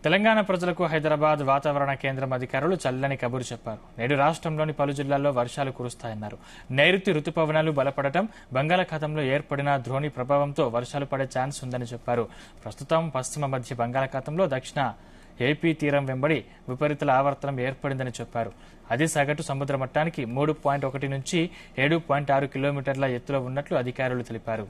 తెలంగాణ ప్రజలకు హైదరాబాద్ వాతావరణ కేంద్రం అధికారులు చల్లని కబురు చెప్పారు. నేడు రాష్ట్రంలోని పలు జిల్లాల్లో వర్షాలు కురుస్తాయన్నారు. నైరుతి రుతుపవనాలు బలపడటం, బంగాళాఖాతంలో ఏర్పడిన ద్రోణి ప్రభావంతో వర్షాలు పడే ఛాన్స్ ఉందని చెప్పారు. ప్రస్తుతం పశ్చిమ మధ్య బంగాళాఖాతంలో దక్షిణ ఏపీ తీరం వెంబడి ఉపరితల ఆవర్తనం ఏర్పడిందని చెప్పారు. అది సగటు సముద్ర మట్టానికి 3.1 నుంచి 7.6 కిలోమీటర్ల ఎత్తులో ఉన్నట్లు అధికారులు తెలిపారు.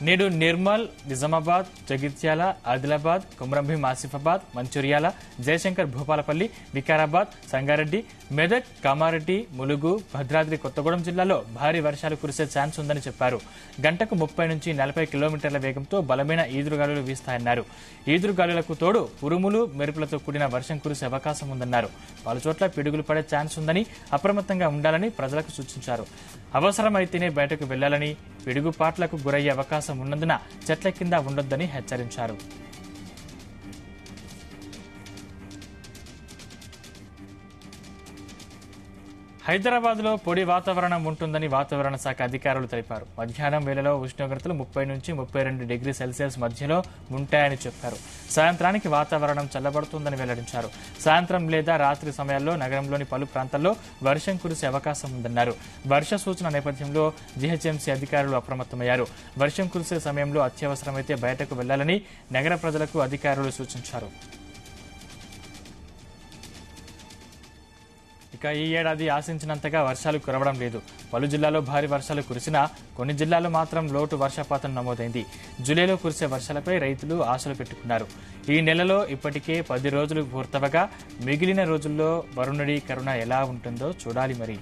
నేడు నిర్మల్, నిజామాబాద్, జగిత్యాల, ఆదిలాబాద్, కొమరంభీం ఆసిఫాబాద్, మంచిర్యాల, జయశంకర్ భూపాలపల్లి, వికారాబాద్, సంగారెడ్డి, మెదక్, కామారెడ్డి, ములుగు, భద్రాద్రి కొత్తగూడెం జిల్లాలో భారీ వర్షాలు కురిసే ఛాన్స్ ఉందని చెప్పారు. గంటకు 30 నుంచి 40 కిలోమీటర్ల వేగంతో బలమైన ఈదురుగాలులు వీస్తాయన్నారు. ఈదురుగాలులకు తోడు ఉరుములు, మెరుపులతో కూడిన వర్షం కురిసే అవకాశం ఉందన్నారు. పలుచోట్ల పిడుగులు పడే ఛాన్స్ ఉందని, అప్రమత్తంగా ఉండాలని ప్రజలకు సూచించారు. అవసరమైతేనే బయటకు వెళ్లాలని, పిడుగుపాట్లకు గురయ్యే అవకాశం ఉన్నందున చెట్ల కింద ఉండొద్దని హెచ్చరించారు. హైదరాబాద్ లో పొడి వాతావరణం ఉంటుందని వాతావరణ శాఖ అధికారులు తెలిపారు. మధ్యాహ్నం వేళలో ఉష్ణోగ్రతలు 30 నుంచి 32 డిగ్రీ సెల్సియస్ మధ్యలో ఉంటాయని చెప్పారు. సాయంత్రానికి వాతావరణం చల్లబడుతుందని వెల్లడించారు. సాయంత్రం లేదా రాత్రి సమయాల్లో నగరంలోని పలు ప్రాంతాల్లో వర్షం కురిసే అవకాశం ఉందన్నారు. వర్ష సూచన నేపథ్యంలో జీహెచ్ఎంసీ అధికారులు అప్రమత్తమయ్యారు. వర్షం కురిసే సమయంలో అత్యవసరమైతే బయటకు వెళ్లాలని నగర ప్రజలకు అధికారులు సూచించారు. ఇక ఈ ఏడాది ఆశించినంతగా వర్షాలు కురవడం లేదు. పలు జిల్లాల్లో భారీ వర్షాలు కురిసినా కొన్ని జిల్లాల్లో మాత్రం లోటు వర్షపాతం నమోదైంది. జూలైలో కురిసే వర్షాలపై రైతులు ఆశలు పెట్టుకున్నారు. ఈ నెలలో ఇప్పటికే 10 రోజులు పూర్తవగా మిగిలిన రోజుల్లో వరుణుడి కరుణ ఎలా ఉంటుందో చూడాలి మరి.